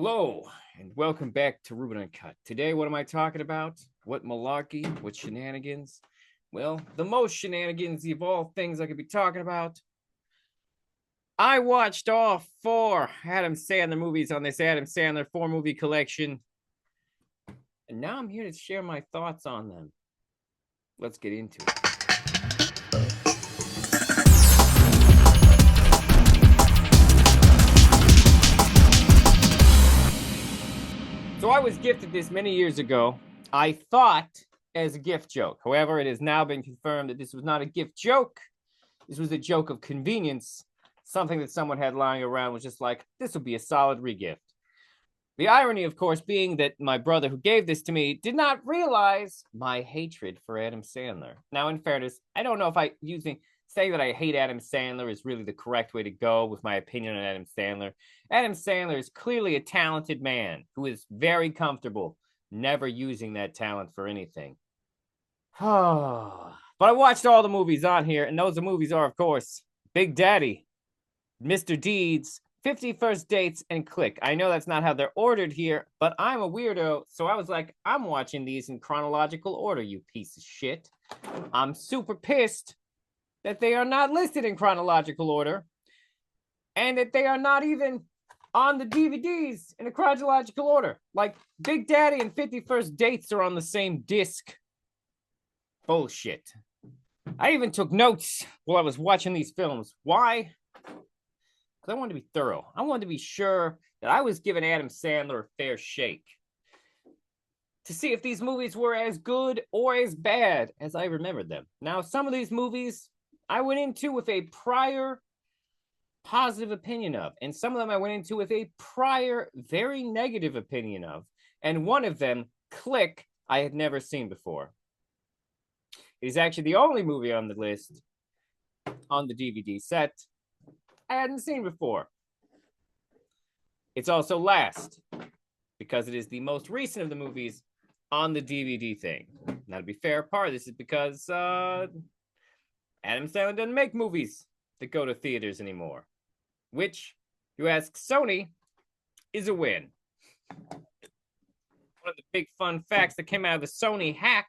Hello, and welcome back to Ruben Uncut. Today, what am I talking about? What malarkey? What shenanigans? Well, the most shenanigans of all things I could be talking about. I watched all four Adam Sandler movies on this Adam Sandler four-movie collection, and now I'm here to share my thoughts on them. Let's get into it. So I was gifted this many years ago. I thought as a gift joke. However, it has now been confirmed that this was not a gift joke. This was a joke of convenience. Something that someone had lying around was just like, this will be a solid regift. The irony, of course, being that my brother who gave this to me did not realize my hatred for Adam Sandler. Now, in fairness, I don't know if saying that I hate Adam Sandler is really the correct way to go with my opinion on Adam Sandler. Adam Sandler is clearly a talented man who is very comfortable never using that talent for anything. But I watched all the movies on here, and those movies are, of course, Big Daddy, Mr. Deeds, 50 First Dates, and Click. I know that's not how they're ordered here, but I'm a weirdo, so I was like, I'm watching these in chronological order, you piece of shit. I'm super pissed that they are not listed in chronological order, and that they are not even on the DVDs in a chronological order. Like, Big Daddy and 50 First Dates are on the same disc. Bullshit. I even took notes while I was watching these films. Why? Because I wanted to be thorough. I wanted to be sure that I was giving Adam Sandler a fair shake to see if these movies were as good or as bad as I remembered them. Now, some of these movies I went into with a prior positive opinion of, and some of them I went into with a prior very negative opinion of, and one of them, Click, I had never seen before. It is actually the only movie on the list on the DVD set I hadn't seen before. It's also last because it is the most recent of the movies on the DVD thing. Now, to be fair, part of this is because Adam Sandler doesn't make movies that go to theaters anymore, which, you ask Sony, is a win. One of the big fun facts that came out of the Sony hack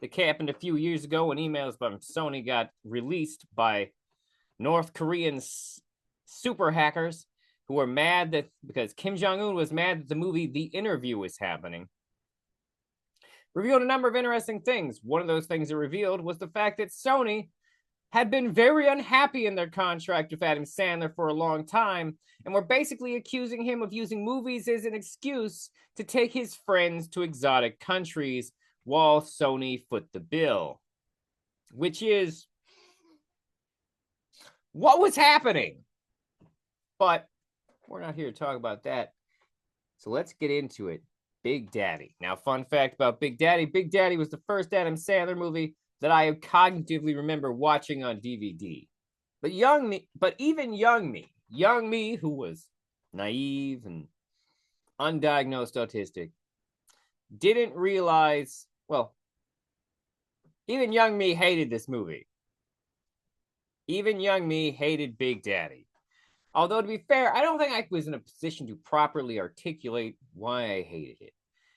that happened a few years ago when emails from Sony got released by North Korean super hackers who were mad that because Kim Jong-un was mad that the movie The Interview was happening. Revealed a number of interesting things. One of those things it revealed was the fact that Sony had been very unhappy in their contract with Adam Sandler for a long time and were basically accusing him of using movies as an excuse to take his friends to exotic countries while Sony foot the bill, which is what was happening. But we're not here to talk about that. So let's get into it. Big Daddy. Now, fun fact about Big Daddy. Big Daddy was the first Adam Sandler movie that I cognitively remember watching on DVD. But even young me who was naive and undiagnosed autistic, didn't realize, well, even young me hated this movie. Even young me hated Big Daddy. Although, to be fair, I don't think I was in a position to properly articulate why I hated it.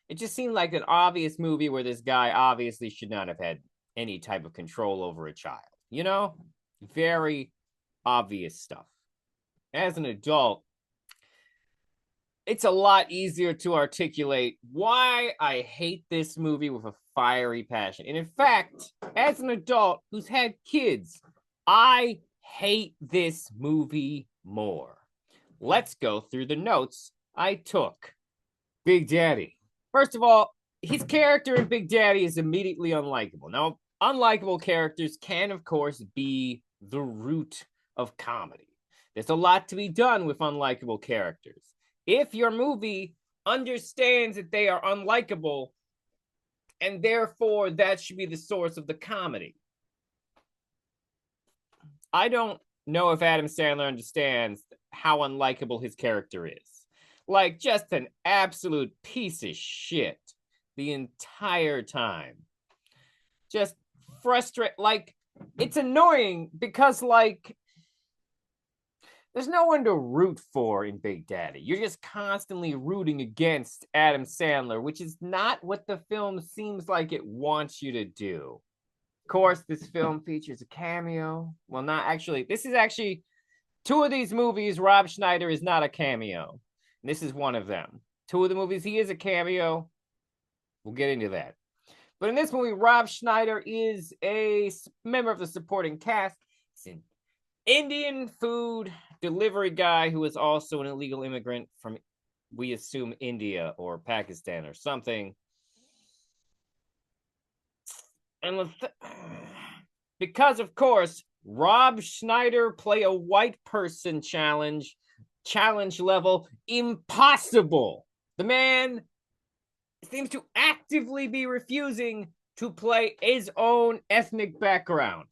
It just seemed like an obvious movie where this guy obviously should not have had any type of control over a child. You know? Very obvious stuff. As an adult, it's a lot easier to articulate why I hate this movie with a fiery passion. And in fact, as an adult who's had kids, I hate this movie more. Let's go through the notes I took. Big Daddy. First of all, his character in Big Daddy is immediately unlikable. Now, unlikable characters can, of course, be the root of comedy. There's a lot to be done with unlikable characters. If your movie understands that they are unlikable, and therefore that should be the source of the comedy. I don't know if Adam Sandler understands how unlikable his character is. Like, just an absolute piece of shit the entire time. Just frustrate. Like, it's annoying because, like, there's no one to root for in Big Daddy. You're just constantly rooting against Adam Sandler, which is not what the film seems like it wants you to do. Of course, this film features a cameo. Well, not actually. This is actually two of these movies. Rob Schneider is not a cameo. And this is one of them. Two of the movies, he is a cameo. We'll get into that. But in this movie, Rob Schneider is a member of the supporting cast. He's an Indian food delivery guy who is also an illegal immigrant from, we assume, India or Pakistan or something. And because, of course, Rob Schneider play a white person challenge level impossible. The man seems to actively be refusing to play his own ethnic background.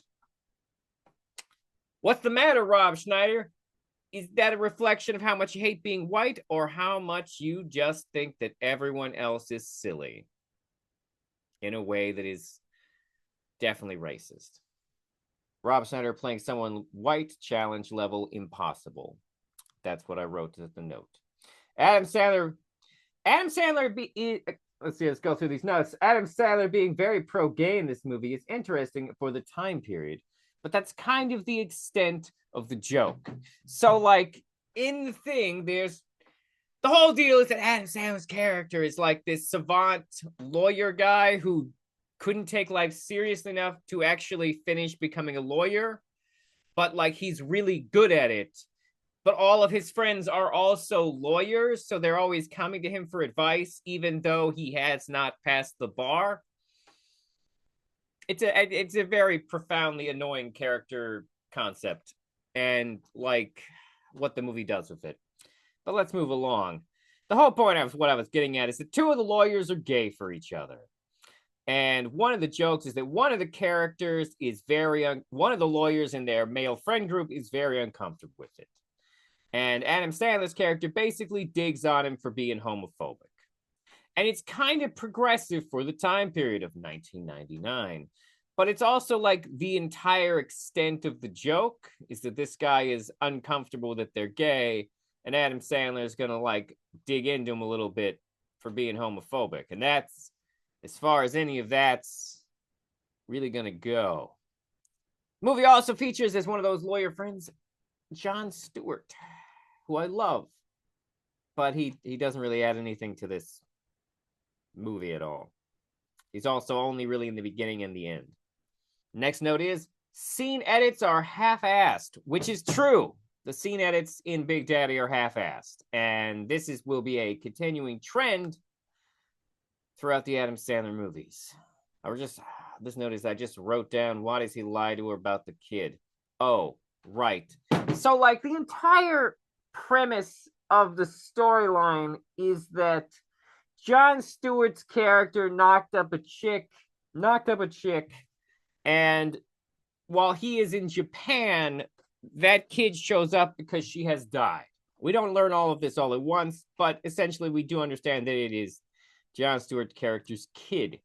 What's the matter, Rob Schneider? Is that a reflection of how much you hate being white, or how much you just think that everyone else is silly in a way that is definitely racist? Rob Schneider playing someone white, challenge level impossible. That's what I wrote as the note. Adam Sandler, let's go through these notes. Adam Sandler being very pro-gay in this movie is interesting for the time period, but that's kind of the extent of the joke. So, like, in the thing, there's the whole deal is that Adam Sandler's character is like this savant lawyer guy who couldn't take life seriously enough to actually finish becoming a lawyer, but like he's really good at it. But all of his friends are also lawyers, so they're always coming to him for advice, even though he has not passed the bar. It's a very profoundly annoying character concept, and like what the movie does with it. But let's move along. The whole point of what I was getting at is that two of the lawyers are gay for each other. And one of the jokes is that one of the characters is one of the lawyers in their male friend group is very uncomfortable with it. And Adam Sandler's character basically digs on him for being homophobic. And it's kind of progressive for the time period of 1999. But it's also like the entire extent of the joke is that this guy is uncomfortable that they're gay, and Adam Sandler is going to like dig into him a little bit for being homophobic. And that's as far as any of that's really going to go. The movie also features as one of those lawyer friends, Jon Stewart, who I love, but he doesn't really add anything to this movie at all. He's also only really in the beginning and the end. Next note is scene edits are half-assed, which is true. The scene edits in Big Daddy are half-assed, and this will be a continuing trend throughout the Adam Sandler movies. This note is I just wrote down, why does he lie to her about the kid? Oh, right. So like the entire premise of the storyline is that Jon Stewart's character knocked up a chick, and while he is in Japan, that kid shows up because she has died. We don't learn all of this all at once, but essentially we do understand that it is Jon Stewart's character's kid.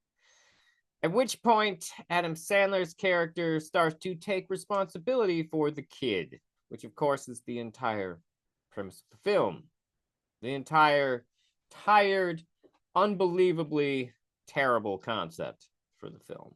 At which point, Adam Sandler's character starts to take responsibility for the kid, which of course is the entire premise of the film. The entire tired, unbelievably terrible concept for the film.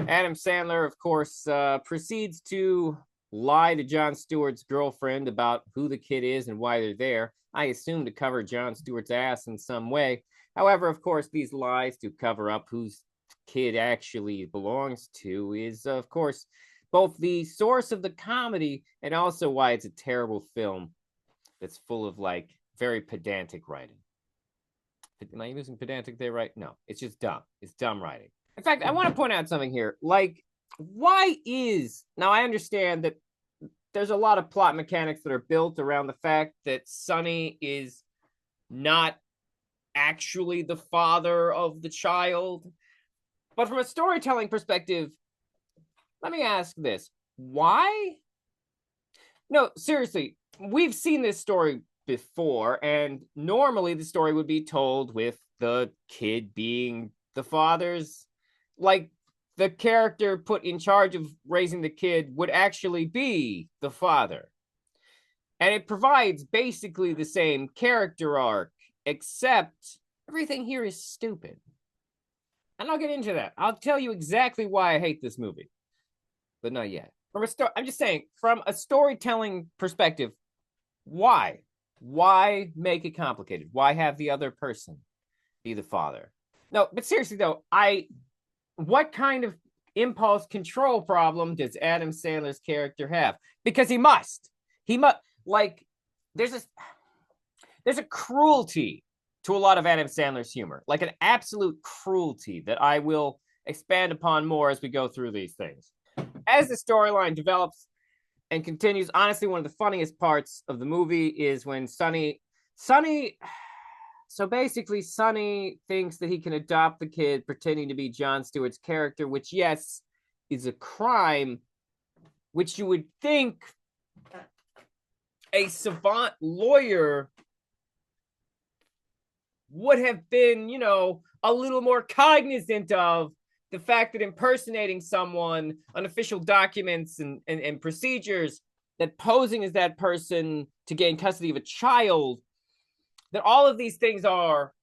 Adam Sandler, of course, proceeds to lie to Jon Stewart's girlfriend about who the kid is and why they're there. I assume to cover Jon Stewart's ass in some way. However, of course, these lies to cover up whose kid actually belongs to is, of course, both the source of the comedy and also why it's a terrible film that's full of, like, very pedantic writing. Am I using pedantic there, right? No, it's just dumb. It's dumb writing. In fact, I want to point out something here. Like, why is... Now, I understand that there's a lot of plot mechanics that are built around the fact that Sonny is not actually the father of the child. But from a storytelling perspective, let me ask this. Why? No, seriously, we've seen this story before, and normally the story would be told with the kid being the father's, like, the character put in charge of raising the kid would actually be the father. And it provides basically the same character arc, except everything here is stupid. And I'll get into that. I'll tell you exactly why I hate this movie, but not yet. I'm just saying, from a storytelling perspective, why? Why make it complicated? Why have the other person be the father? No, but seriously though, what kind of impulse control problem does Adam Sandler's character have? Because he must. Like, there's a cruelty to a lot of Adam Sandler's humor, like an absolute cruelty that I will expand upon more as we go through these things. As the storyline develops and continues, honestly, one of the funniest parts of the movie is when Sonny, so basically Sonny thinks that he can adopt the kid pretending to be Jon Stewart's character, which, yes, is a crime, which you would think a savant lawyer would have been, a little more cognizant of the fact that impersonating someone on official documents and procedures, that posing as that person to gain custody of a child, that all of these things are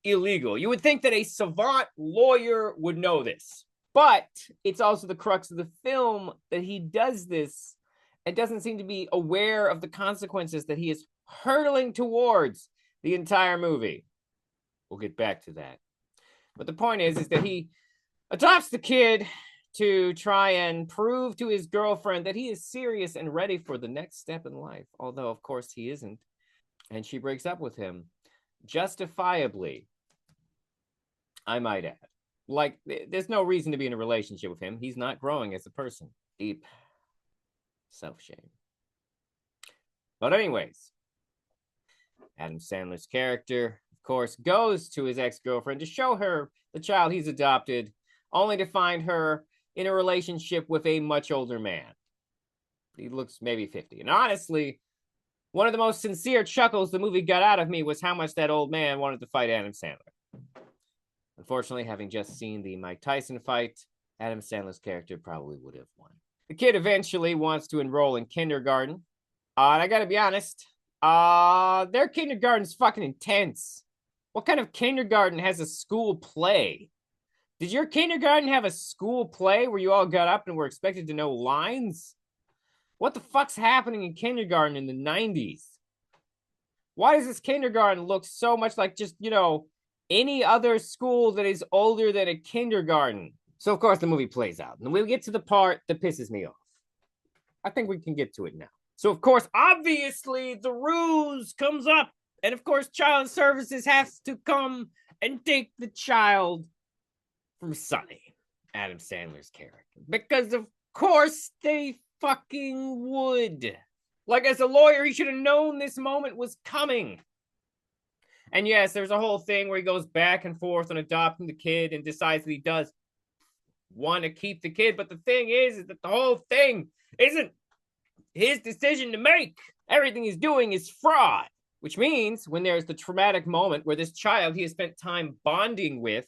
illegal. You would think that a savant lawyer would know this, but it's also the crux of the film that he does this and doesn't seem to be aware of the consequences that he is hurtling towards the entire movie. We'll get back to that. But the point is that he adopts the kid to try and prove to his girlfriend that he is serious and ready for the next step in life. Although, of course, he isn't. And she breaks up with him. Justifiably, I might add. Like, there's no reason to be in a relationship with him. He's not growing as a person. Deep self-shame. But anyways, Adam Sandler's character, of course, goes to his ex-girlfriend to show her the child he's adopted, only to find her in a relationship with a much older man. He looks maybe 50. And honestly, one of the most sincere chuckles the movie got out of me was how much that old man wanted to fight Adam Sandler. Unfortunately, having just seen the Mike Tyson fight, Adam Sandler's character probably would have won. The kid eventually wants to enroll in kindergarten. And I gotta be honest, their kindergarten's fucking intense. What kind of kindergarten has a school play? Did your kindergarten have a school play where you all got up and were expected to know lines? What the fuck's happening in kindergarten in the 90s? Why does this kindergarten look so much like just, any other school that is older than a kindergarten? So, of course, the movie plays out. And we'll get to the part that pisses me off. I think we can get to it now. So, of course, obviously, the ruse comes up. And, of course, Child Services has to come and take the child from Sonny, Adam Sandler's character. Because, of course, they fucking would. Like, as a lawyer, he should have known this moment was coming. And yes, there's a whole thing where he goes back and forth on adopting the kid and decides that he does want to keep the kid. But the thing is that the whole thing isn't his decision to make. Everything he's doing is fraud. Which means when there's the traumatic moment where this child he has spent time bonding with,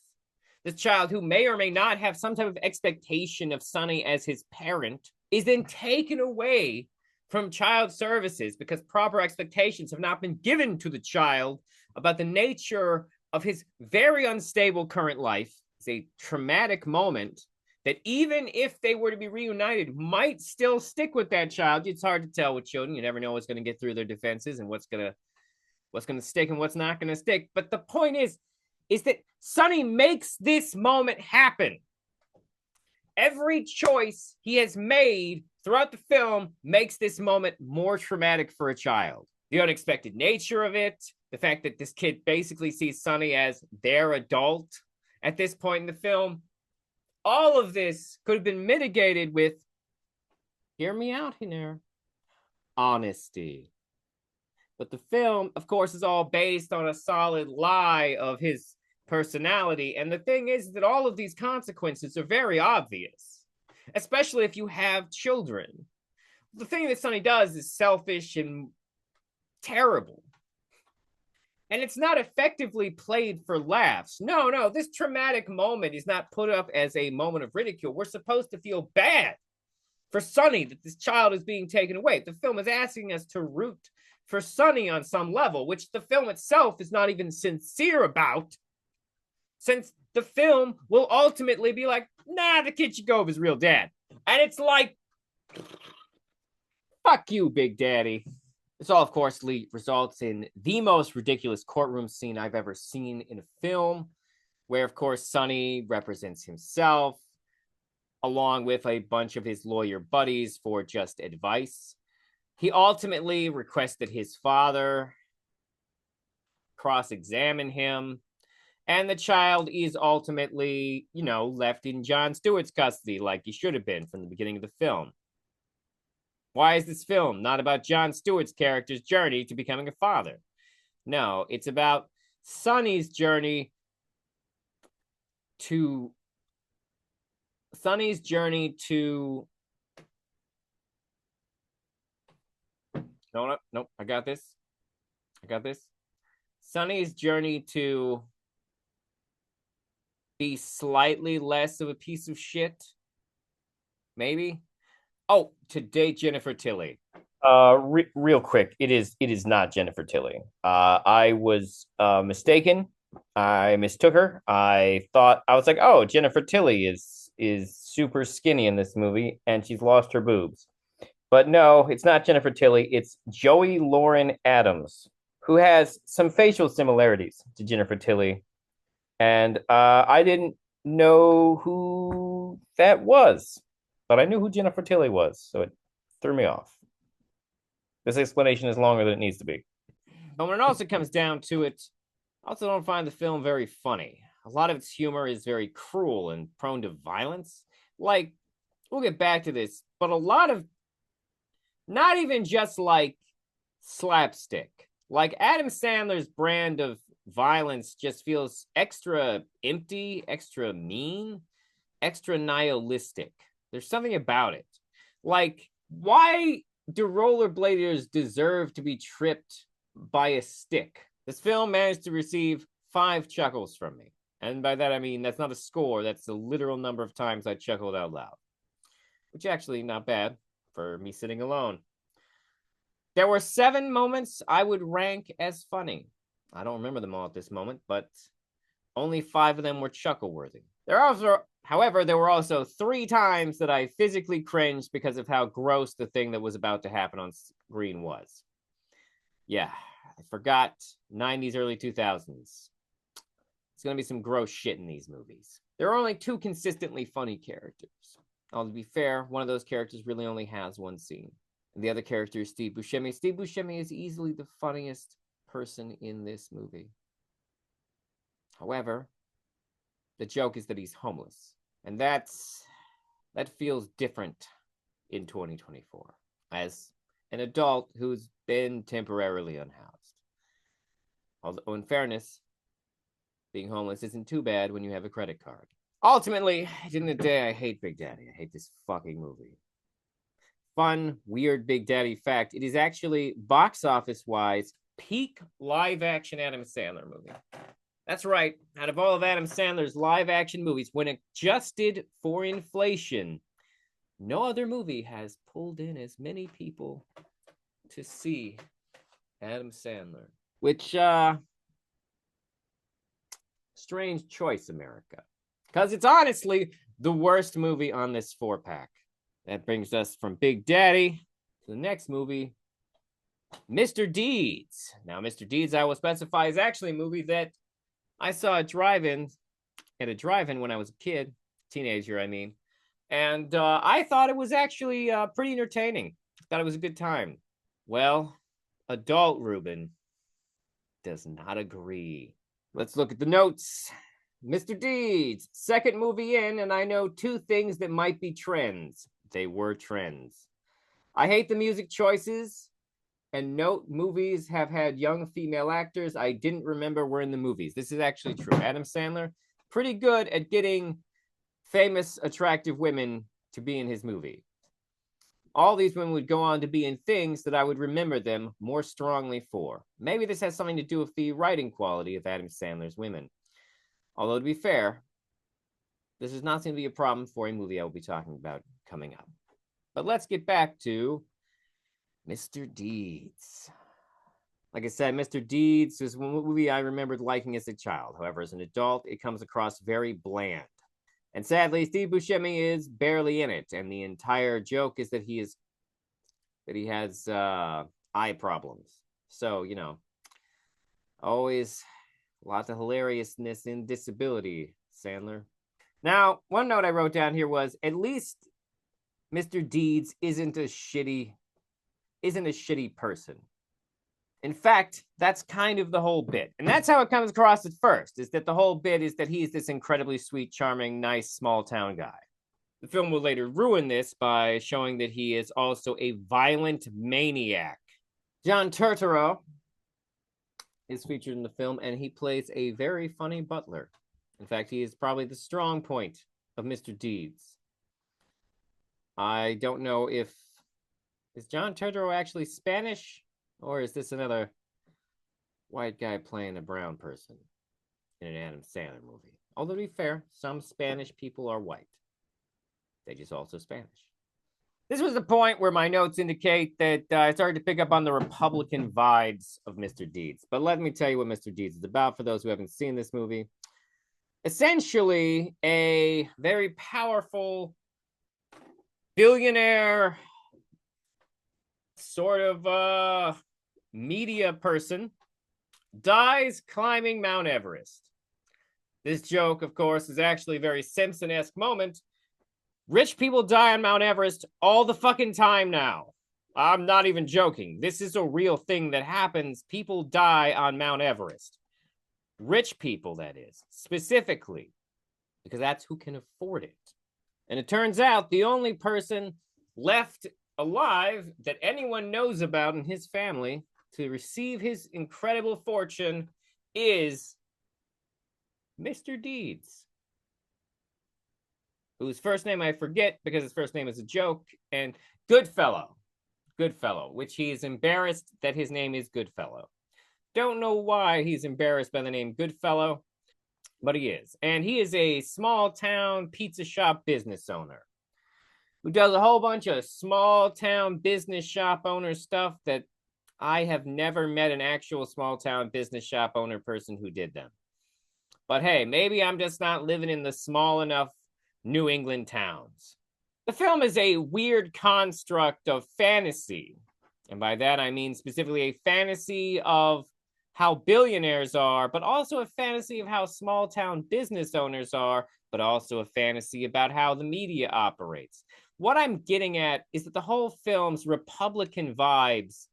this child who may or may not have some type of expectation of Sonny as his parent, is then taken away from Child Services because proper expectations have not been given to the child about the nature of his very unstable current life. It's a traumatic moment that even if they were to be reunited, might still stick with that child. It's hard to tell with children. You never know what's going to get through their defenses and what's going to stick and what's not going to stick. But the point is that Sonny makes this moment happen. Every choice he has made throughout the film makes this moment more traumatic for a child. The unexpected nature of it, the fact that this kid basically sees Sonny as their adult at this point in the film, all of this could have been mitigated with, hear me out here, honesty. But the film, of course, is all based on a solid lie of his personality. And the thing is that all of these consequences are very obvious, especially if you have children. The thing that Sonny does is selfish and terrible. And it's not effectively played for laughs. No, this traumatic moment is not put up as a moment of ridicule. We're supposed to feel bad for Sonny that this child is being taken away. The film is asking us to root for Sonny on some level, which the film itself is not even sincere about, since the film will ultimately be like, nah, the kid should go with his real dad. And it's like, fuck you, Big Daddy. This all, of course, results in the most ridiculous courtroom scene I've ever seen in a film, where, of course, Sonny represents himself, along with a bunch of his lawyer buddies for just advice. He ultimately requested his father cross-examine him, and the child is ultimately, left in Jon Stewart's custody like he should have been from the beginning of the film. Why is this film not about Jon Stewart's character's journey to becoming a father? No, it's about Sonny's journey to Nope, I got this. Sonny's journey to be slightly less of a piece of shit. Maybe. Oh, to date Jennifer Tilly. Real quick, it is not Jennifer Tilly. I was mistaken. I mistook her. I was like, oh, Jennifer Tilly is super skinny in this movie, and she's lost her boobs. But no, it's not Jennifer Tilly. It's Joey Lauren Adams, who has some facial similarities to Jennifer Tilly. And I didn't know who that was, but I knew who Jennifer Tilly was, so it threw me off. This explanation is longer than it needs to be. But when it also comes down to it, I also don't find the film very funny. A lot of its humor is very cruel and prone to violence. Like, we'll get back to this, but a lot of not even just like slapstick. Like Adam Sandler's brand of violence just feels extra empty, extra mean, extra nihilistic. There's something about it. Like, why do rollerbladers deserve to be tripped by a stick? This film managed to receive 5 chuckles from me. And by that, I mean, that's not a score. That's the literal number of times I chuckled out loud. Which actually not bad for me sitting alone. There were 7 moments I would rank as funny. I don't remember them all at this moment, but only 5 of them were chuckle-worthy. However, there were also 3 times that I physically cringed because of how gross the thing that was about to happen on screen was. Yeah, I forgot 90s, early 2000s. It's going to be some gross shit in these movies. There are only 2 consistently funny characters. To be fair, one of those characters really only has one scene. And the other character is Steve Buscemi. Steve Buscemi is easily the funniest person in this movie. However, the joke is that he's homeless. And that feels different in 2024 as an adult who's been temporarily unhoused. Although, in fairness, being homeless isn't too bad when you have a credit card. Ultimately, at the end of the day, I hate Big Daddy. I hate this fucking movie. Fun, weird Big Daddy fact, it is actually, box office-wise, peak live-action Adam Sandler movie. That's right. Out of all of Adam Sandler's live-action movies, when adjusted for inflation, no other movie has pulled in as many people to see Adam Sandler. Which, strange choice, America. Because it's honestly the worst movie on this 4-pack. That brings us from Big Daddy to the next movie, Mr. Deeds. Now, Mr. Deeds, I will specify, is actually a movie that I saw at a drive-in when I was a kid, teenager, I mean. And I thought it was actually pretty entertaining. I thought it was a good time. Well, adult Ruben does not agree. Let's look at the notes. Mr. Deeds, second movie in, and I know 2 things that might be trends. They were trends. I hate the music choices, and note movies have had young female actors I didn't remember were in the movies. This is actually true. Adam Sandler, pretty good at getting famous, attractive women to be in his movie. All these women would go on to be in things that I would remember them more strongly for. Maybe this has something to do with the writing quality of Adam Sandler's women. Although, to be fair, this is not going to be a problem for a movie I will be talking about coming up. But let's get back to Mr. Deeds. Like I said, Mr. Deeds was one movie I remembered liking as a child. However, as an adult, it comes across very bland. And sadly, Steve Buscemi is barely in it, and the entire joke is that he has eye problems. So, you know, always lots of hilariousness in disability, Sandler. Now, one note I wrote down here was at least Mr. Deeds isn't a shitty person. In fact, that's kind of the whole bit. And that's how it comes across at first, is that the whole bit is that he's this incredibly sweet, charming, nice, small town guy. The film will later ruin this by showing that he is also a violent maniac. John Turturro is featured in the film, and he plays a very funny butler. In fact, he is probably the strong point of Mr. Deeds. I don't know if... Is John Turturro actually Spanish? Or is this another white guy playing a brown person in an Adam Sandler movie? Although, to be fair, some Spanish people are white. They just also Spanish. This was the point where my notes indicate that I started to pick up on the Republican vibes of Mr. Deeds. But let me tell you what Mr. Deeds is about for those who haven't seen this movie. Essentially, a very powerful billionaire sort of media person dies climbing Mount Everest. This joke, of course, is actually a very Simpson-esque moment. Rich people die on Mount Everest all the fucking time now. I'm not even joking. This is a real thing that happens. People die on Mount Everest. Rich people, that is, specifically, because that's who can afford it. And it turns out the only person left alive that anyone knows about in his family to receive his incredible fortune is Mr. Deeds, whose first name I forget because his first name is a joke, and Goodfellow, which he is embarrassed that his name is Goodfellow. Don't know why he's embarrassed by the name Goodfellow, but he is. And he is a small town pizza shop business owner who does a whole bunch of small town business shop owner stuff that I have never met an actual small town business shop owner person who did them. But hey, maybe I'm just not living in the small enough New England towns. The film is a weird construct of fantasy. And by that, I mean specifically a fantasy of how billionaires are, but also a fantasy of how small town business owners are, but also a fantasy about how the media operates. What I'm getting at is that the whole film's Republican vibes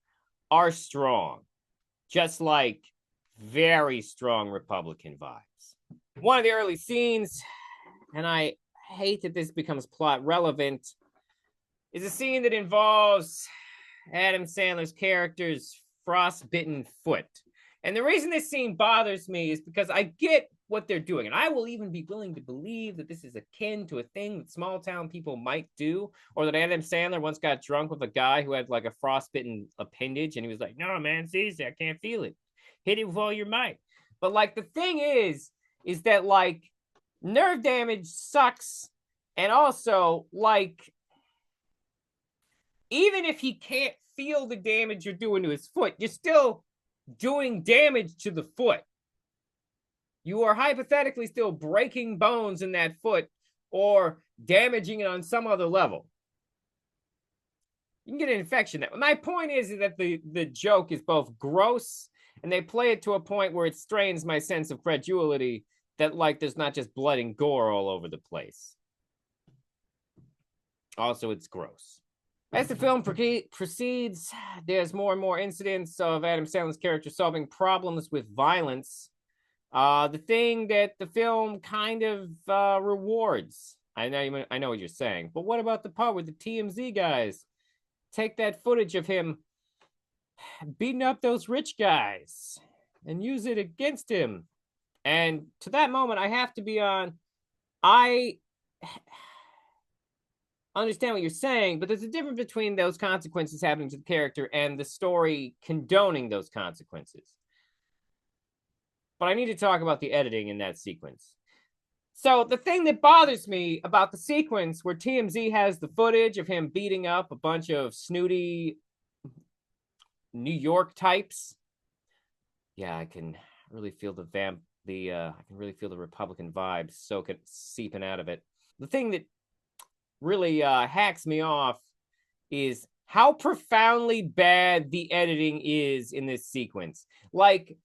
are strong, just like very strong Republican vibes. One of the early scenes, and I hate that this becomes plot relevant, is a scene that involves Adam Sandler's character's frostbitten foot. And the reason this scene bothers me is because I get what they're doing. And I will even be willing to believe that this is akin to a thing that small town people might do, or that Adam Sandler once got drunk with a guy who had like a frostbitten appendage and he was like, no, man, it's easy. I can't feel it. Hit it with all your might. But like the thing is that like nerve damage sucks. And also like, even if he can't feel the damage you're doing to his foot, you're still doing damage to the foot. You are hypothetically still breaking bones in that foot or damaging it on some other level. You can get an infection. My point is that the joke is both gross and they play it to a point where it strains my sense of credulity that like there's not just blood and gore all over the place. Also, it's gross. As the film proceeds, there's more and more incidents of Adam Sandler's character solving problems with violence. The thing that the film kind of rewards. I know what you're saying, but what about the part where the TMZ guys take that footage of him beating up those rich guys and use it against him? And to that moment, I have to be on, I understand what you're saying, but there's a difference between those consequences happening to the character and the story condoning those consequences. But I need to talk about the editing in that sequence. So the thing that bothers me about the sequence where TMZ has the footage of him beating up a bunch of snooty New York types Yeah, I can really feel the I can really feel the Republican vibes seeping out of it. The thing that really hacks me off is how profoundly bad the editing is in this sequence. Like,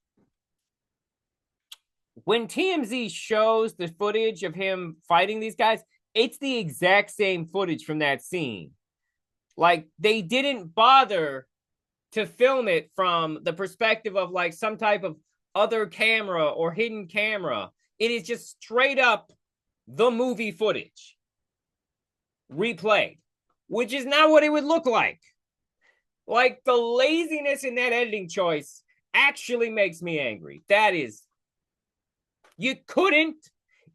when TMZ shows the footage of him fighting these guys, it's the exact same footage from that scene. Like, they didn't bother to film it from the perspective of like some type of other camera or hidden camera. It is just straight up the movie footage replayed, which is not what it would look like. Like, the laziness in that editing choice actually makes me angry. That is, you couldn't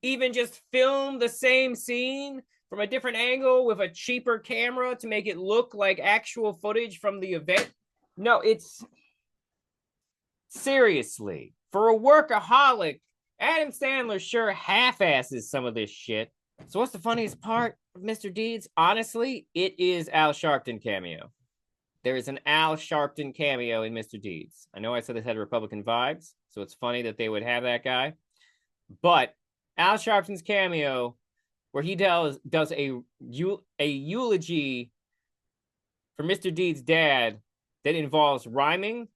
even just film the same scene from a different angle with a cheaper camera to make it look like actual footage from the event. No, it's seriously, for a workaholic, Adam Sandler sure half-asses some of this shit. So what's the funniest part of Mr. Deeds? Honestly, it is Al Sharpton cameo. There is an Al Sharpton cameo in Mr. Deeds. I know I said this had Republican vibes, so it's funny that they would have that guy. But Al Sharpton's cameo, where he does a eulogy for Mr. Deeds' dad that involves rhyming,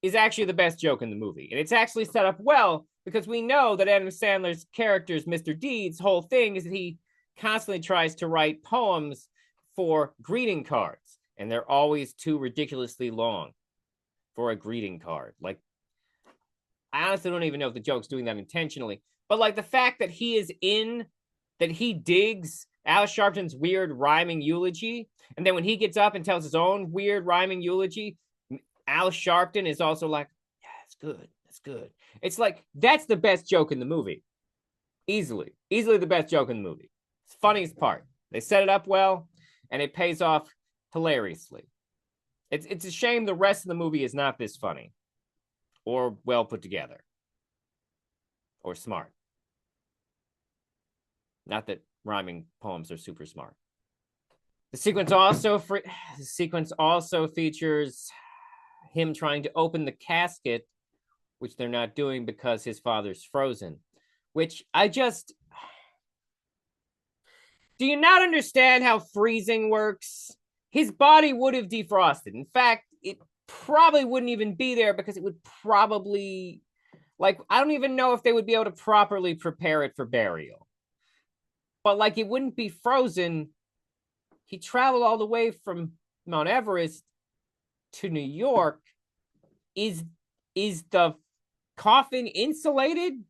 is actually the best joke in the movie. And it's actually set up well because we know that Adam Sandler's character's Mr. Deeds' whole thing is that he constantly tries to write poems for greeting cards, and they're always too ridiculously long for a greeting card. Like, I honestly don't even know if the joke's doing that intentionally, but like the fact that he digs Al Sharpton's weird rhyming eulogy, and then when he gets up and tells his own weird rhyming eulogy, Al Sharpton is also like, yeah, it's good. It's good. It's like, that's the best joke in the movie. Easily the best joke in the movie. It's the funniest part. They set it up well, and it pays off hilariously. It's a shame the rest of the movie is not this funny or well put together or smart. Not that rhyming poems are super smart. The sequence also features him trying to open the casket, which they're not doing because his father's frozen. Which do you not understand how freezing works? His body would have defrosted. In fact, it probably wouldn't even be there because it would probably, like, I don't even know if they would be able to properly prepare it for burial. But like, it wouldn't be frozen. He traveled all the way from Mount Everest to New York. Is the coffin insulated?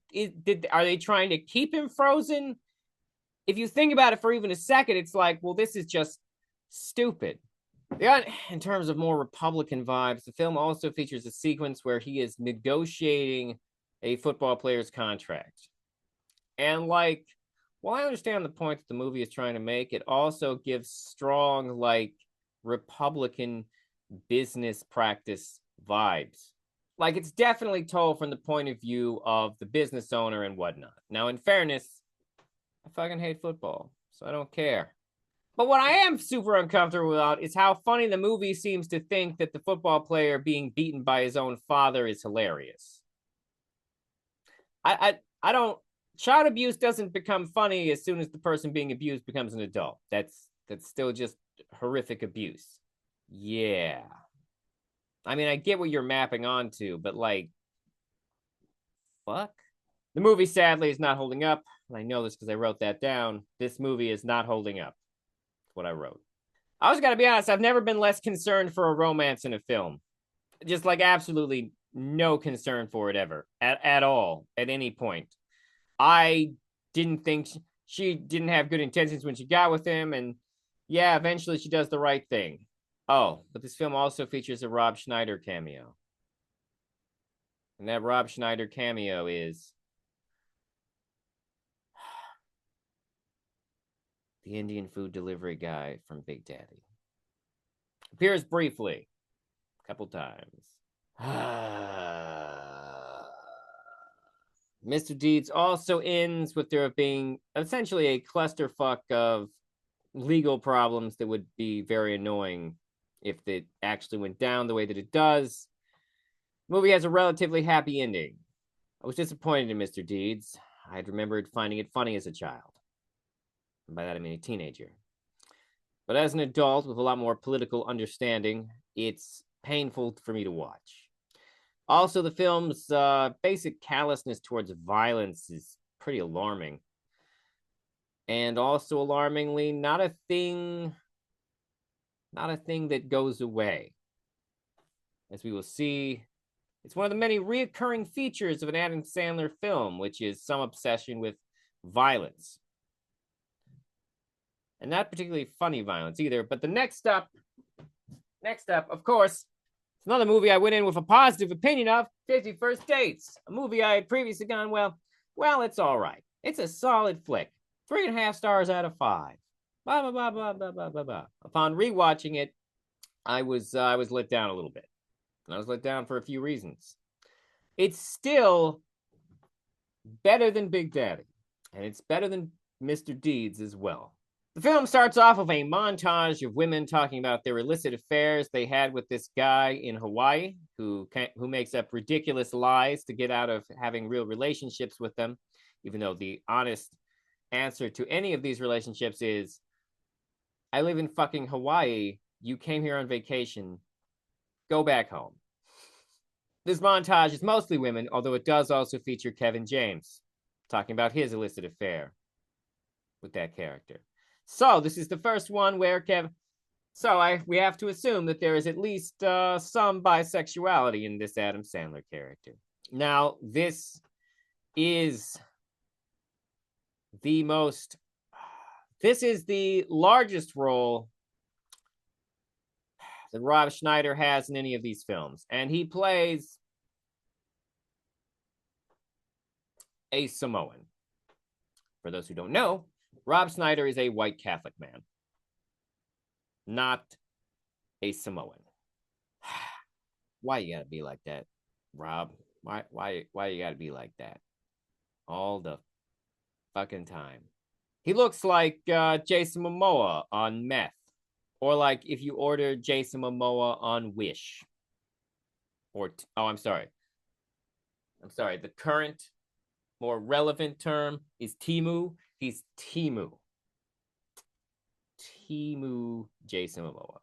Are they trying to keep him frozen? If you think about it for even a second, it's like, well, this is just stupid. In terms of more Republican vibes, the film also features a sequence where he is negotiating a football player's contract. And like, while I understand the point that the movie is trying to make, it also gives strong, like, Republican business practice vibes. Like, it's definitely told from the point of view of the business owner and whatnot. Now, in fairness, I fucking hate football, so I don't care. But what I am super uncomfortable about is how funny the movie seems to think that the football player being beaten by his own father is hilarious. I don't. Child abuse doesn't become funny as soon as the person being abused becomes an adult. That's still just horrific abuse. Yeah. I mean, I get what you're mapping onto, but like, fuck? The movie, sadly, is not holding up. And I know this because I wrote that down. This movie is not holding up. That's what I wrote. I also got to be honest, I've never been less concerned for a romance in a film. Just like absolutely no concern for it ever, at all, at any point. I didn't think she didn't have good intentions when she got with him, and yeah, eventually she does the right thing. Oh, but this film also features a Rob Schneider cameo. And that Rob Schneider cameo is the Indian food delivery guy from Big Daddy. Appears briefly, a couple times. Mr. Deeds also ends with there being essentially a clusterfuck of legal problems that would be very annoying if it actually went down the way that it does. The movie has a relatively happy ending. I was disappointed in Mr. Deeds. I had remembered finding it funny as a child. And by that I mean a teenager. But as an adult with a lot more political understanding, it's painful for me to watch. Also, the film's basic callousness towards violence is pretty alarming. And also alarmingly, not a thing that goes away. As we will see, it's one of the many recurring features of an Adam Sandler film, which is some obsession with violence. And not particularly funny violence either. But the next up, of course, it's another movie I went in with a positive opinion of, 50 First Dates, a movie I had previously gone, well, it's all right. It's a solid flick. 3.5 stars out of 5. Blah, blah, blah, blah, blah, blah, blah, blah. Upon rewatching it, I was let down a little bit. And I was let down for a few reasons. It's still better than Big Daddy. And it's better than Mr. Deeds as well. The film starts off with a montage of women talking about their illicit affairs they had with this guy in Hawaii who makes up ridiculous lies to get out of having real relationships with them, even though the honest answer to any of these relationships is, I live in fucking Hawaii. You came here on vacation. Go back home. This montage is mostly women, although it does also feature Kevin James talking about his illicit affair with that character. So this is the first one where we have to assume that there is at least some bisexuality in this Adam Sandler character. Now, this is the largest role that Rob Schneider has in any of these films. And he plays a Samoan. For those who don't know, Rob Schneider is a white Catholic man, not a Samoan. Why you gotta be like that, Rob? Why you gotta be like that all the fucking time? He looks like Jason Momoa on meth, or like if you ordered Jason Momoa on Wish. I'm sorry. The current, more relevant term is Temu. He's Temu Jason Momoa.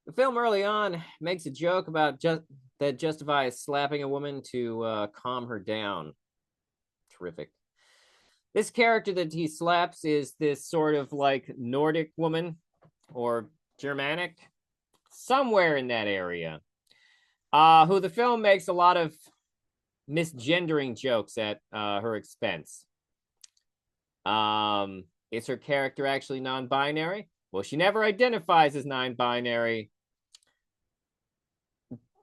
The film early on makes a joke about that justifies slapping a woman to calm her down. Terrific. This character that he slaps is this sort of like Nordic woman or Germanic, somewhere in that area, who the film makes a lot of misgendering jokes at her expense. Is her character actually non-binary? Well, she never identifies as non-binary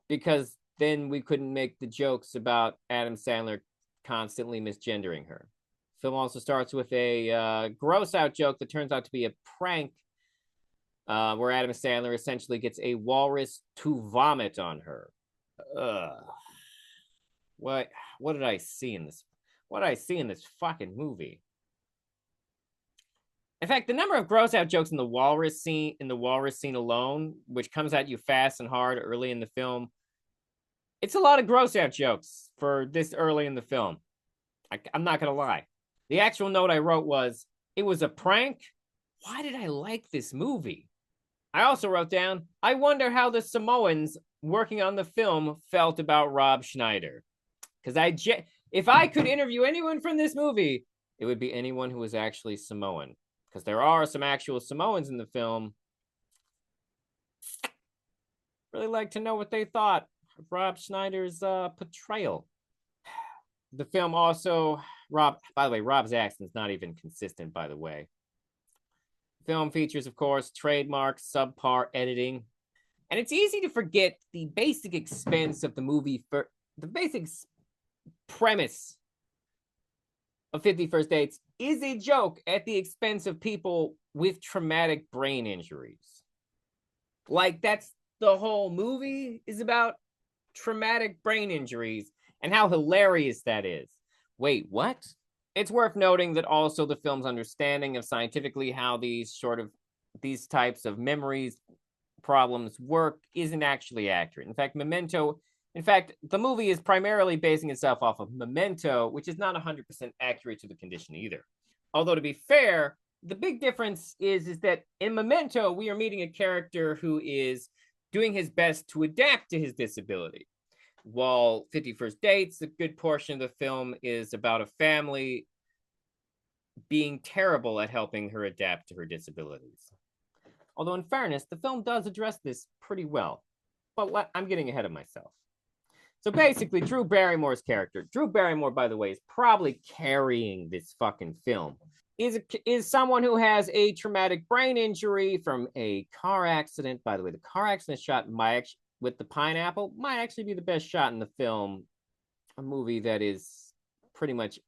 because then we couldn't make the jokes about Adam Sandler constantly misgendering her. The film also starts with a gross out joke that turns out to be a prank where Adam Sandler essentially gets a walrus to vomit on her. What did I see in this? What did I see in this fucking movie? In fact, the number of gross out jokes in the walrus scene alone, which comes at you fast and hard early in the film, it's a lot of gross out jokes for this early in the film. I'm not gonna lie. The actual note I wrote was, it was a prank. Why did I like this movie? I also wrote down, I wonder how the Samoans working on the film felt about Rob Schneider. Because if I could interview anyone from this movie, it would be anyone who was actually Samoan. Because there are some actual Samoans in the film. Really like to know what they thought of Rob Schneider's portrayal. The film also, by the way, Rob's accent's not even consistent, by the way. The film features, of course, trademark subpar editing. And it's easy to forget the basic expense of the movie, for the basic premise of 50 First Dates is a joke at the expense of people with traumatic brain injuries. Like, that's the whole movie is about traumatic brain injuries and how hilarious that is. Wait, what? It's worth noting that also the film's understanding of scientifically how these types of memories problems work isn't actually accurate. In fact, Memento In fact, the movie is primarily basing itself off of Memento, which is not 100% accurate to the condition either. Although, to be fair, the big difference is that in Memento, we are meeting a character who is doing his best to adapt to his disability. While 50 First Dates, a good portion of the film is about a family being terrible at helping her adapt to her disabilities. Although, in fairness, the film does address this pretty well. But I'm getting ahead of myself. So basically, Drew Barrymore's character, Drew Barrymore, by the way, is probably carrying this fucking film, is someone who has a traumatic brain injury from a car accident. By the way, the car accident shot with the pineapple might actually be the best shot in the film, a movie that is pretty much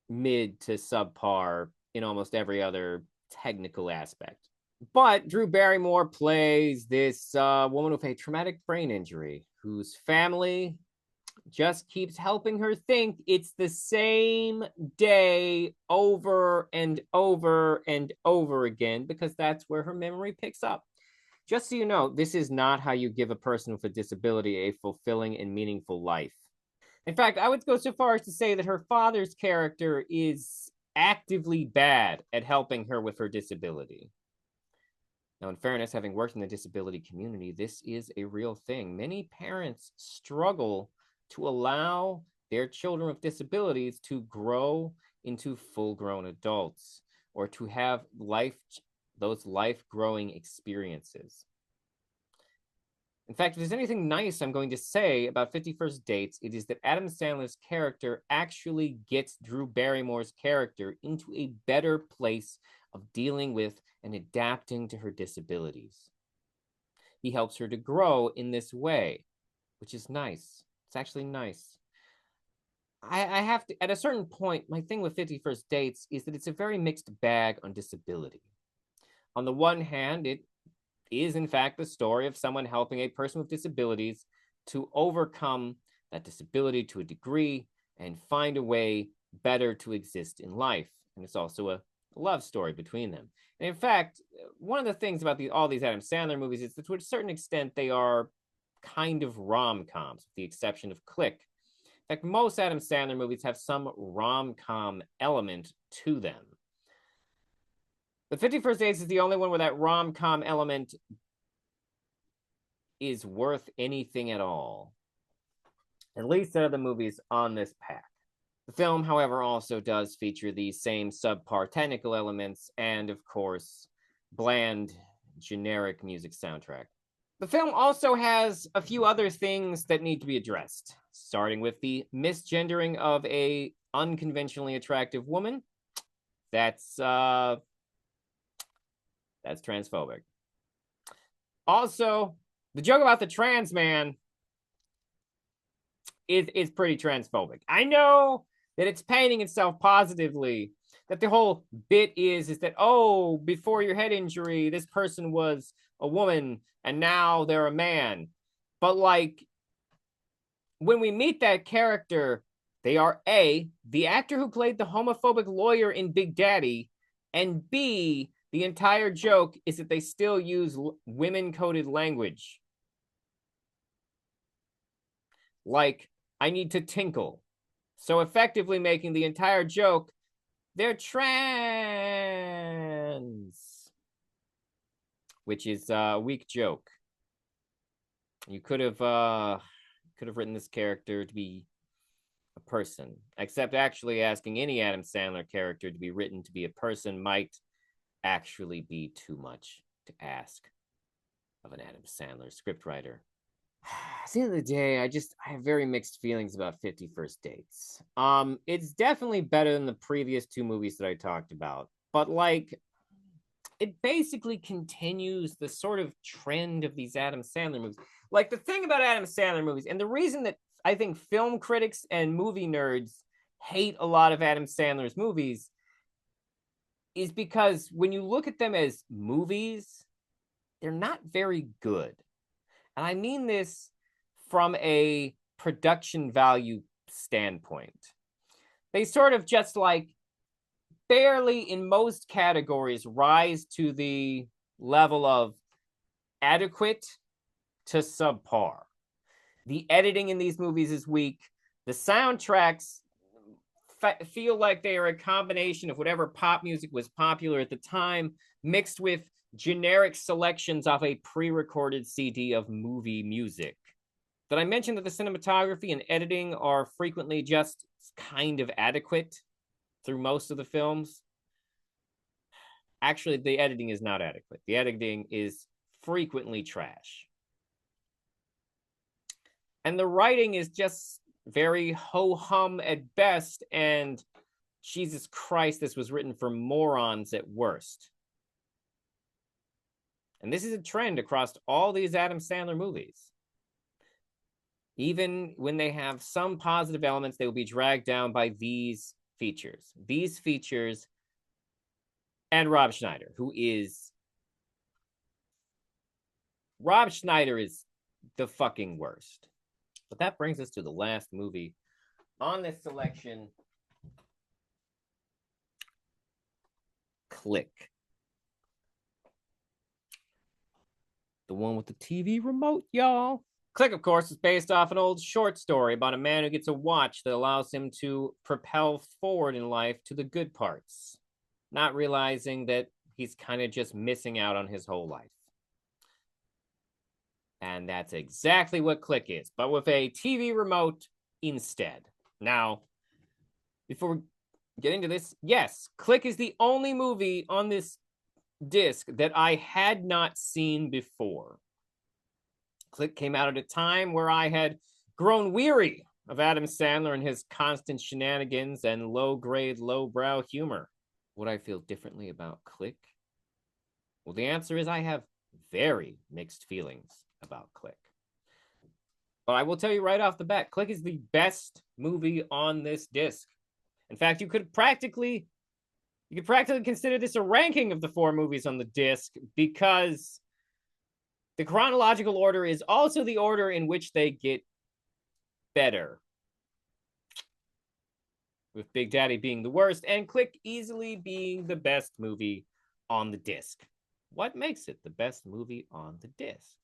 mid to subpar in almost every other technical aspect. But Drew Barrymore plays this woman with a traumatic brain injury whose family just keeps helping her think it's the same day over and over and over again because that's where her memory picks up. Just so you know, this is not how you give a person with a disability a fulfilling and meaningful life. In fact, I would go so far as to say that her father's character is actively bad at helping her with her disability. Now, in fairness, having worked in the disability community, this is a real thing. Many parents struggle to allow their children with disabilities to grow into full-grown adults or to have those life-growing experiences. In fact, if there's anything nice I'm going to say about 50 First Dates, it is that Adam Sandler's character actually gets Drew Barrymore's character into a better place of dealing with and adapting to her disabilities. He helps her to grow in this way, which is nice. It's actually nice. I have to, at a certain point, my thing with 50 First Dates is that it's a very mixed bag on disability. On the one hand, it is in fact the story of someone helping a person with disabilities to overcome that disability to a degree and find a way better to exist in life. And it's also a love story between them. And in fact, one of the things about all these Adam Sandler movies is that to a certain extent, they are kind of rom-coms, with the exception of Click. In fact, most Adam Sandler movies have some rom-com element to them. The 50 First Dates is the only one where that rom-com element is worth anything at all. At least out of the movies on this pack. The film, however, also does feature these same subpar technical elements and, of course, bland, generic music soundtrack. The film also has a few other things that need to be addressed, starting with the misgendering of a unconventionally attractive woman. That's transphobic. Also, the joke about the trans man is pretty transphobic. I know that it's painting itself positively, that the whole bit is that, oh, before your head injury, this person was a woman and now they're a man. But like, when we meet that character, they are A, the actor who played the homophobic lawyer in Big Daddy, and B, the entire joke is that they still use women-coded language. Like, I need to tinkle. So effectively making the entire joke, they're trans. Which is a weak joke. You could have written this character to be a person. Except actually asking any Adam Sandler character to be written to be a person might actually be too much to ask of an Adam Sandler scriptwriter. At the end of the day, I have very mixed feelings about 50 First Dates. It's definitely better than the previous two movies that I talked about, but like, it basically continues the sort of trend of these Adam Sandler movies. Like, the thing about Adam Sandler movies, and the reason that I think film critics and movie nerds hate a lot of Adam Sandler's movies is because when you look at them as movies, they're not very good. And I mean this from a production value standpoint. They sort of just like barely in most categories rise to the level of adequate to subpar. The editing in these movies is weak. The soundtracks feel like they are a combination of whatever pop music was popular at the time, mixed with generic selections off a pre-recorded CD of movie music. Did I mention that the cinematography and editing are frequently just kind of adequate through most of the films? Actually, the editing is not adequate. The editing is frequently trash. And the writing is just very ho-hum at best, and Jesus Christ, this was written for morons at worst. And this is a trend across all these Adam Sandler movies. Even when they have some positive elements, they will be dragged down by these features. These features and Rob Schneider, who is... Rob Schneider is the fucking worst. But that brings us to the last movie on this selection. Click. The one with the TV remote, y'all. Click, of course, is based off an old short story about a man who gets a watch that allows him to propel forward in life to the good parts, not realizing that he's kind of just missing out on his whole life. And that's exactly what Click is, but with a TV remote instead. Now, before we get into this, yes, Click is the only movie on this disc that I had not seen before. Click came out at a time where I had grown weary of Adam Sandler and his constant shenanigans and low-grade, low-brow humor. Would I feel differently about Click? Well, the answer is I have very mixed feelings about Click. But I will tell you right off the bat, Click is the best movie on this disc. In fact, you could practically consider this a ranking of the 4 movies on the disc, because the chronological order is also the order in which they get better, with Big Daddy being the worst and Click easily being the best movie on the disc. What makes it the best movie on the disc?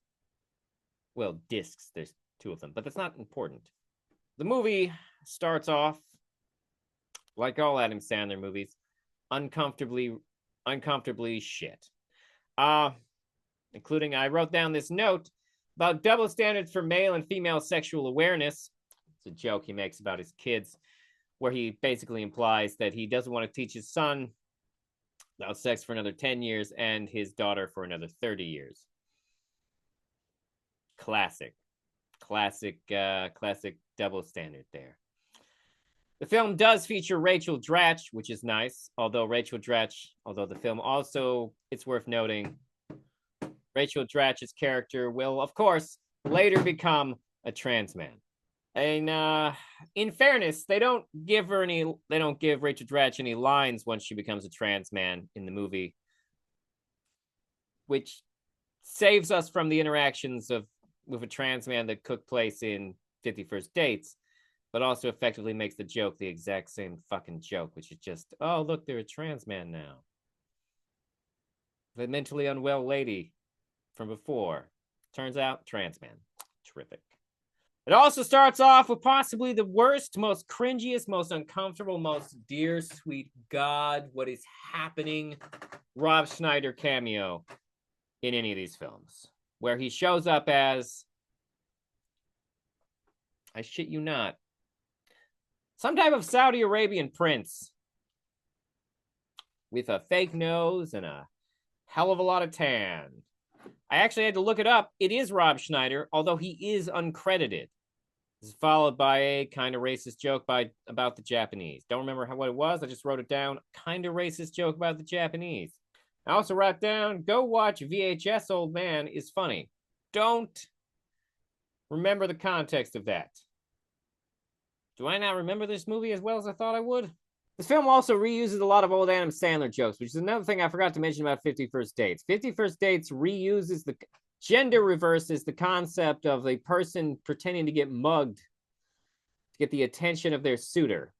Well, discs, there's 2 of them, but that's not important. The movie starts off, like all Adam Sandler movies, uncomfortably shit. Including, I wrote down this note about double standards for male and female sexual awareness. It's a joke he makes about his kids, where he basically implies that he doesn't want to teach his son about sex for another 10 years and his daughter for another 30 years. Classic double standard there. The film does feature Rachel Dratch, which is nice. Although the film also, it's worth noting, Rachel Dratch's character will, of course, later become a trans man. And in fairness, they don't give Rachel Dratch any lines once she becomes a trans man in the movie, which saves us from the interactions with a trans man that took place in 50 First Dates, but also effectively makes the joke the exact same fucking joke, which is just, oh, look, they're a trans man now. The mentally unwell lady from before. Turns out, trans man. Terrific. It also starts off with possibly the worst, most cringiest, most uncomfortable, most dear sweet God, what is happening, Rob Schneider cameo in any of these films, where he shows up as, I shit you not, some type of Saudi Arabian prince with a fake nose and a hell of a lot of tan. I actually had to look it up. It is Rob Schneider, although he is uncredited. This is followed by a kind of racist joke about the Japanese. Don't remember what it was. I just wrote it down. Kind of racist joke about the Japanese. I also wrote down, go watch VHS Old Man is funny. Don't remember the context of that. Do I not remember this movie as well as I thought I would? This film also reuses a lot of old Adam Sandler jokes, which is another thing I forgot to mention about 50 First Dates. 50 First Dates reuses the gender reverses the concept of a person pretending to get mugged to get the attention of their suitor.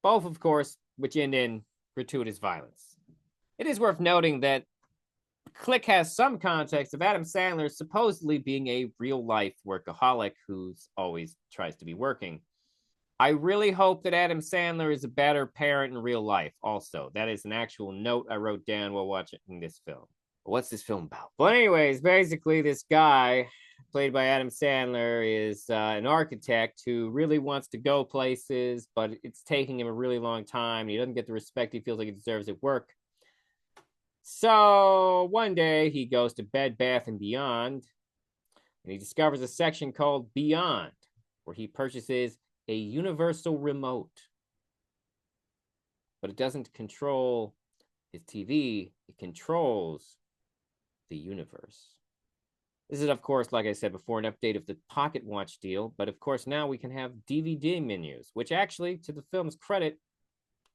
Both, of course, which end in gratuitous violence. It is worth noting that Click has some context of Adam Sandler supposedly being a real-life workaholic who's always tries to be working. I really hope that Adam Sandler is a better parent in real life also. That is an actual note I wrote down while watching this film. What's this film about? But anyways, basically this guy, played by Adam Sandler, is an architect who really wants to go places, but it's taking him a really long time. He doesn't get the respect he feels like he deserves at work. So one day he goes to Bed Bath & Beyond, and he discovers a section called Beyond, where he purchases a universal remote. But it doesn't control his TV, it controls the universe. This is, of course, like I said before, an update of the Pocket Watch deal, but of course now we can have DVD menus, which actually, to the film's credit,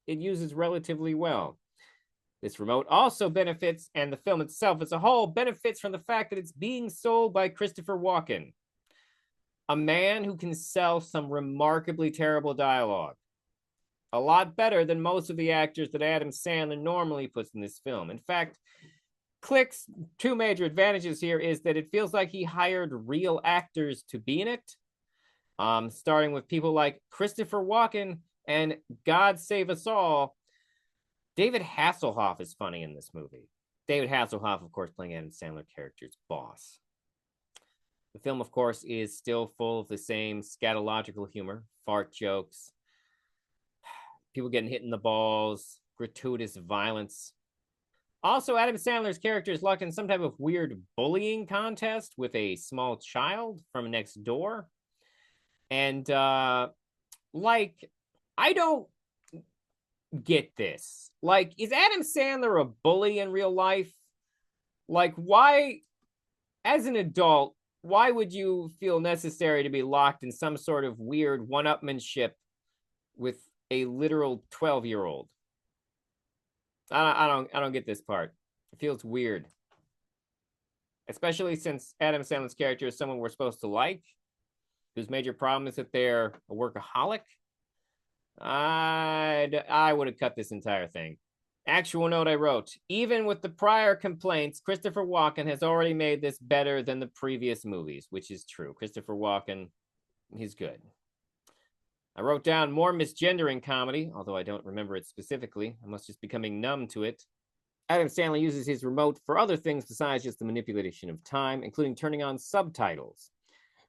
it uses relatively well. This remote also benefits, and the film itself as a whole benefits from the fact that it's being sold by Christopher Walken, a man who can sell some remarkably terrible dialogue. A lot better than most of the actors that Adam Sandler normally puts in this film. In fact, Click's two major advantages here is that it feels like he hired real actors to be in it, starting with people like Christopher Walken and, God save us all, David Hasselhoff is funny in this movie. David Hasselhoff, of course, playing Adam Sandler character's boss. The film, of course, is still full of the same scatological humor, fart jokes, people getting hit in the balls, gratuitous violence. Also, Adam Sandler's character is locked in some type of weird bullying contest with a small child from next door. And, I don't get this. Like, is Adam Sandler a bully in real life? Like, why, as an adult, why would you feel necessary to be locked in some sort of weird one-upmanship with a literal 12-year-old? I don't get this part. It feels weird. Especially since Adam Sandler's character is someone we're supposed to like, whose major problem is that they're a workaholic. I would have cut this entire thing. Actual note I wrote, even with the prior complaints, Christopher Walken has already made this better than the previous movies, which is true. Christopher Walken, he's good. I wrote down more misgendering comedy, although I don't remember it specifically. I must just be becoming numb to it. Adam Sandler uses his remote for other things besides just the manipulation of time, including turning on subtitles,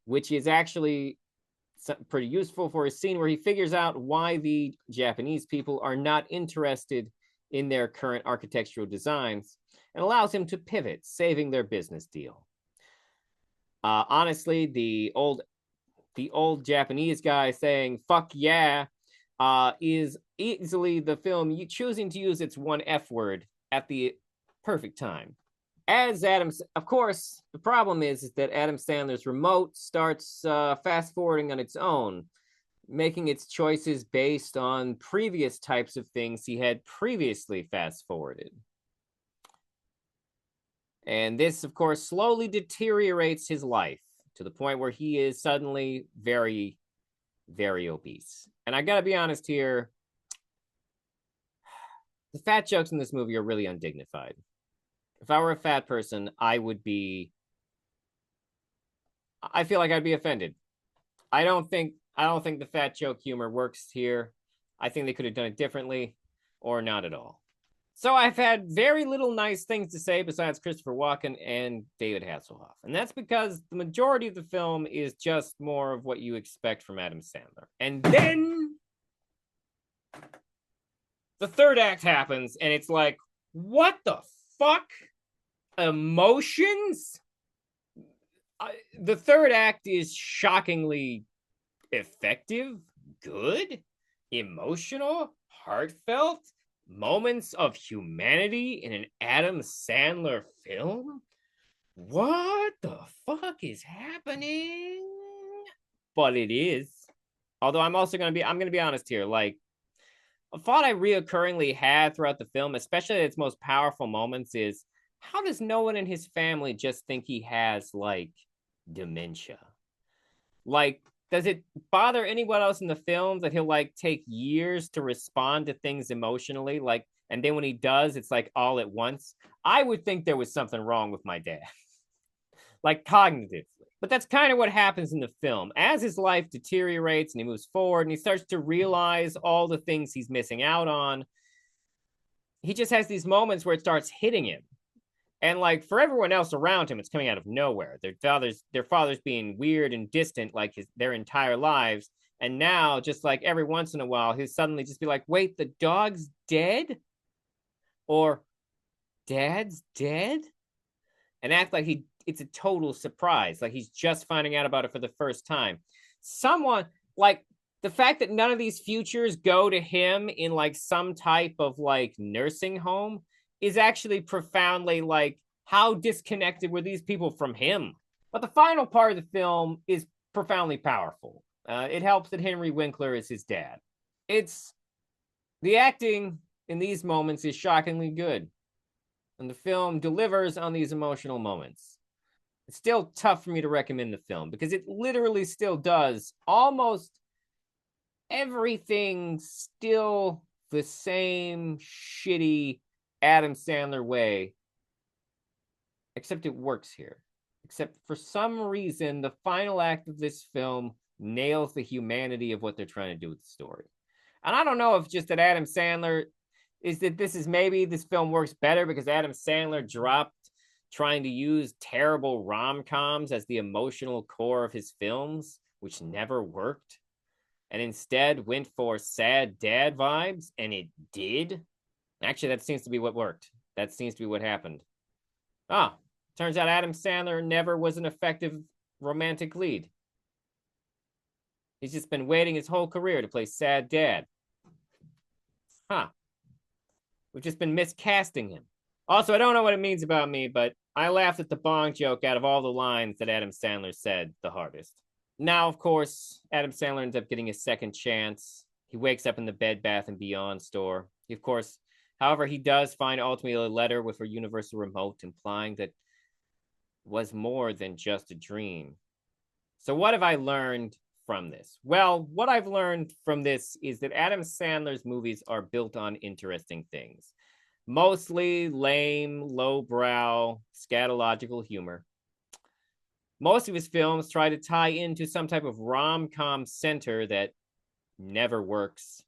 which is actually pretty useful for a scene where he figures out why the Japanese people are not interested in their current architectural designs and allows him to pivot, saving their business deal. Honestly, the old Japanese guy saying "fuck yeah" is easily the film choosing to use its one F word at the perfect time. As of course, the problem is that Adam Sandler's remote starts fast forwarding on its own, making its choices based on previous types of things he had previously fast forwarded. And this, of course, slowly deteriorates his life to the point where he is suddenly very, very obese. And I gotta be honest here, the fat jokes in this movie are really undignified. If I were a fat person, I feel like I'd be offended. I don't think the fat joke humor works here. I think they could have done it differently or not at all. So I've had very little nice things to say besides Christopher Walken and David Hasselhoff. And that's because the majority of the film is just more of what you expect from Adam Sandler. And then the third act happens and it's like, what the fuck? Emotions? The third act is shockingly effective, good, emotional, heartfelt, moments of humanity in an Adam Sandler film? What the fuck is happening? But it is. Although I'm gonna be honest here, like, a thought I reoccurringly had throughout the film, especially at its most powerful moments, is how does no one in his family just think he has, like, dementia? Like, Does it bother anyone else in the film that he'll like take years to respond to things emotionally? Like, and then when he does, it's like all at once. I would think there was something wrong with my dad, like cognitively. But that's kind of what happens in the film. As his life deteriorates and he moves forward and he starts to realize all the things he's missing out on, he just has these moments where it starts hitting him. And like for everyone else around him, it's coming out of nowhere. Their fathers being weird and distant like their entire lives. And now, just like every once in a while, he'll suddenly just be like, wait, the dog's dead? Or dad's dead? And act like it's a total surprise. Like he's just finding out about it for the first time. Someone, like, the fact that none of these futures go to him in like some type of like nursing home is actually profoundly like, how disconnected were these people from him? But the final part of the film is profoundly powerful. It helps that Henry Winkler is his dad. The acting in these moments is shockingly good. And the film delivers on these emotional moments. It's still tough for me to recommend the film because it literally still does almost everything still the same shitty Adam Sandler way, except it works here. Except for some reason, the final act of this film nails the humanity of what they're trying to do with the story. And I don't know if just that Adam Sandler is that this film works better because Adam Sandler dropped trying to use terrible rom-coms as the emotional core of his films, which never worked, and instead went for sad dad vibes, and it did. Actually, that seems to be what worked. That seems to be what happened. Turns out Adam Sandler never was an effective romantic lead. He's just been waiting his whole career to play sad dad. We've just been miscasting him. Also, I don't know what it means about me, but I laughed at the bong joke out of all the lines that Adam Sandler said the hardest. Now, of course, Adam Sandler ends up getting a second chance. He wakes up in the Bed Bath & Beyond store. However, he does find ultimately a letter with a universal remote implying that was more than just a dream. So what have I learned from this? Well, what I've learned from this is that Adam Sandler's movies are built on interesting things. Mostly lame, lowbrow, scatological humor. Most of his films try to tie into some type of rom-com center that never works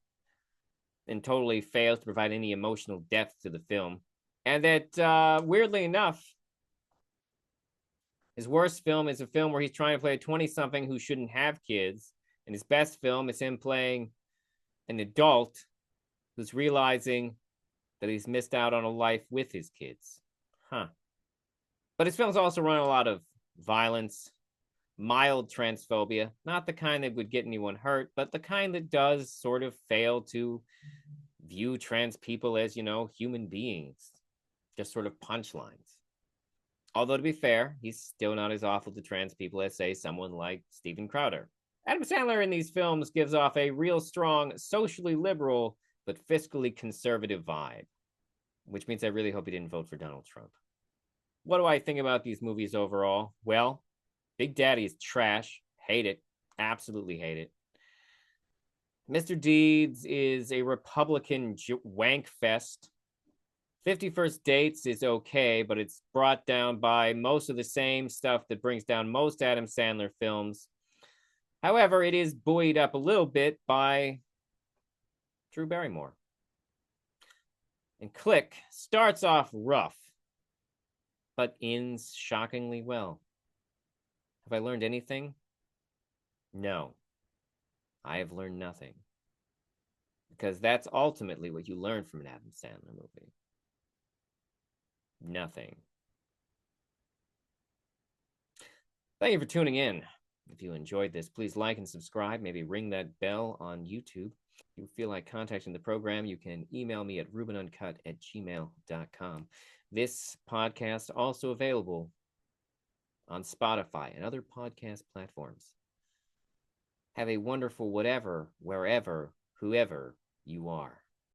and totally fails to provide any emotional depth to the film. And that, weirdly enough, his worst film is a film where he's trying to play a 20-something who shouldn't have kids. And his best film is him playing an adult who's realizing that he's missed out on a life with his kids. But his films also run a lot of violence, mild transphobia, not the kind that would get anyone hurt, but the kind that does sort of fail to view trans people as, human beings, just sort of punchlines. Although, to be fair, he's still not as awful to trans people as, say, someone like Steven Crowder. Adam Sandler in these films gives off a real strong, socially liberal, but fiscally conservative vibe, which means I really hope he didn't vote for Donald Trump. What do I think about these movies overall? Well, Big Daddy is trash. Hate it. Absolutely hate it. Mr. Deeds is a Republican wank fest. 50 First Dates is okay, but it's brought down by most of the same stuff that brings down most Adam Sandler films. However, it is buoyed up a little bit by Drew Barrymore. And Click starts off rough, but ends shockingly well. Have I learned anything? No. I have learned nothing. Because that's ultimately what you learn from an Adam Sandler movie. Nothing. Thank you for tuning in. If you enjoyed this, please like and subscribe. Maybe ring that bell on YouTube. If you feel like contacting the program, you can email me at rubenuncut@gmail.com. This podcast also available on Spotify and other podcast platforms. Have a wonderful whatever, wherever, whoever you are.